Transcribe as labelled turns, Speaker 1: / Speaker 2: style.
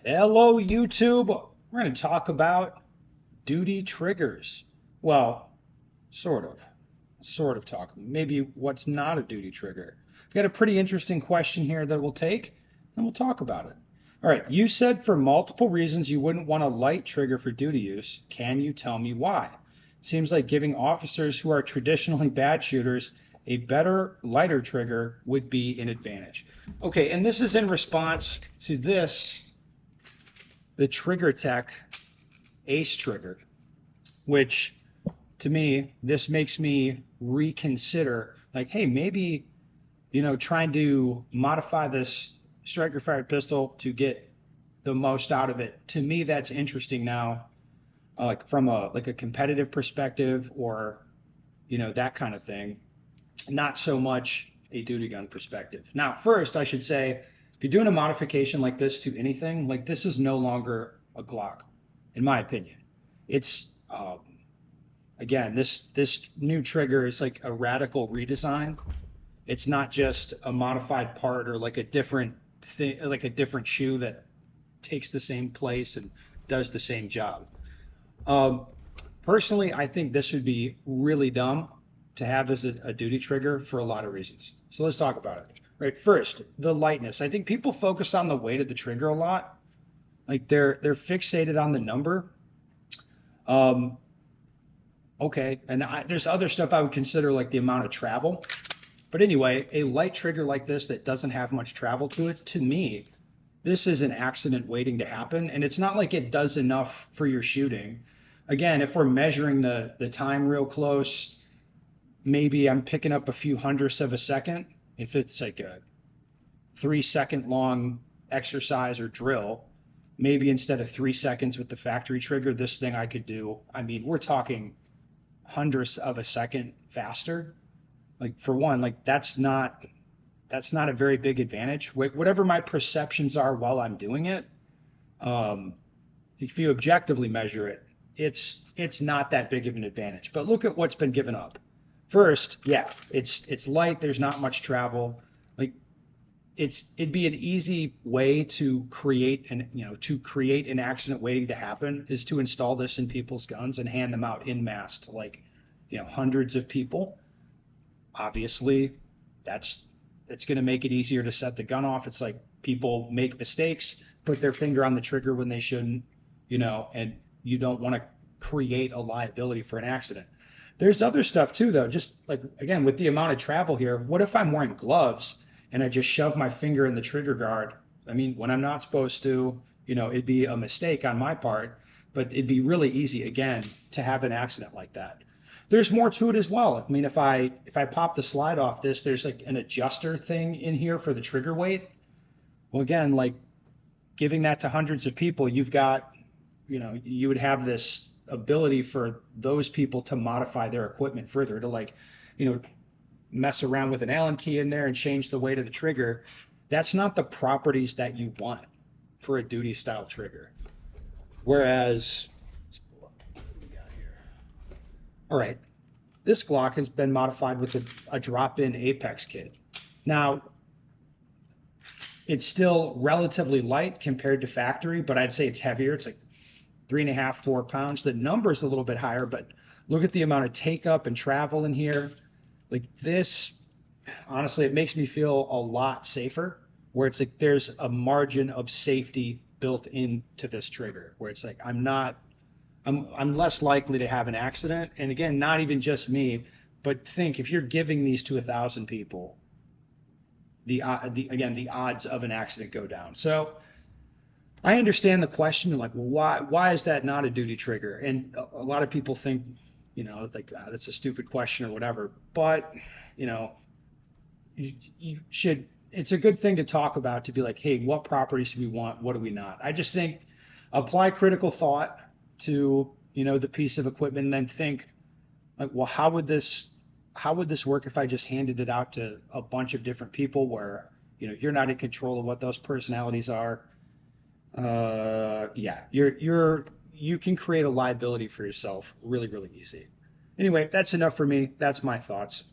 Speaker 1: Hello, YouTube. We're going to talk about duty triggers. Well, sort of. Sort of talk. Maybe what's not a duty trigger. We've got a pretty interesting question here that we'll take, and we'll talk about it. All right, you said for multiple reasons you wouldn't want a light trigger for duty use. Can you tell me why? Seems like giving officers who are traditionally bad shooters a better lighter trigger would be an advantage. Okay, and this is in response to this, the Trigger Tech Ace trigger, which to me, this makes me reconsider like, hey, maybe, trying to modify this striker fired pistol to get the most out of it. To me, that's interesting now, like from a competitive perspective or, that kind of thing. Not so much a duty gun perspective. Now, first, I should say, if you're doing a modification like this to anything, like this is no longer a Glock, in my opinion. It's again, this new trigger is like a radical redesign. It's not just a modified part or like a different thing, like a different shoe that takes the same place and does the same job. Um, Personally, I think this would be really dumb to have as a duty trigger for a lot of reasons. So let's talk about it. Right, first, the lightness. I think people focus on the weight of the trigger a lot. Like they're fixated on the number. Um, okay, and there's other stuff I would consider like the amount of travel. But anyway, a light trigger like this that doesn't have much travel to it, to me, this is an accident waiting to happen, and it's not like it does enough for your shooting. Again, if we're measuring the time real close, maybe I'm picking up a few hundredths of a second. If it's like a 3 second long exercise or drill, maybe instead of 3 seconds with the factory trigger, this thing I could do. I mean, we're talking hundredths of a second faster. Like for one, like that's not a very big advantage. Whatever my perceptions are while I'm doing it, um, if you objectively measure it, it's not that big of an advantage. But look at what's been given up. First, yeah, it's light. There's not much travel. Like it'd be an easy way to create an accident waiting to happen is to install this in people's guns and hand them out in mass to like hundreds of people. Obviously, that's that's going to make it easier to set the gun off. It's like people make mistakes, put their finger on the trigger when they shouldn't, and you don't want to create a liability for an accident. There's other stuff too, though. Just like again with the amount of travel here, what if I'm wearing gloves and I just shove my finger in the trigger guard? I mean, when I'm not supposed to, it'd be a mistake on my part, but it'd be really easy again to have an accident like that. There's more to it as well. I mean, if I pop the slide off this, there's like an adjuster thing in here for the trigger weight. Well, again, like giving that to hundreds of people, you've got, you would have this ability for those people to modify their equipment further to like, you know, mess around with an Allen key in there and change the weight of the trigger. That's not the properties that you want for a duty style trigger. Whereas, let's pull up what we got here. All right, this Glock has been modified with a drop-in Apex kit. Now, it's still relatively light compared to factory, but I'd say it's heavier. It's like 3.5, 4 pounds. The number's a little bit higher, but look at the amount of take up and travel in here. Like this, honestly, it makes me feel a lot safer, where it's like there's a margin of safety built into this trigger, where it's like I'm less likely to have an accident. And again, not even just me, but think if you're giving these to 1,000 people, the odds of an accident go down. So I understand the question, like, well, why is that not a duty trigger? And a lot of people think, like that's a stupid question or whatever. But you know, you should. It's a good thing to talk about to be like, hey, what properties do we want? What do we not? I just think apply critical thought to the piece of equipment, and then think like, well, how would this work if I just handed it out to a bunch of different people where you're not in control of what those personalities are? Yeah, you can create a liability for yourself really, really easy. Anyway, that's enough for me. That's my thoughts.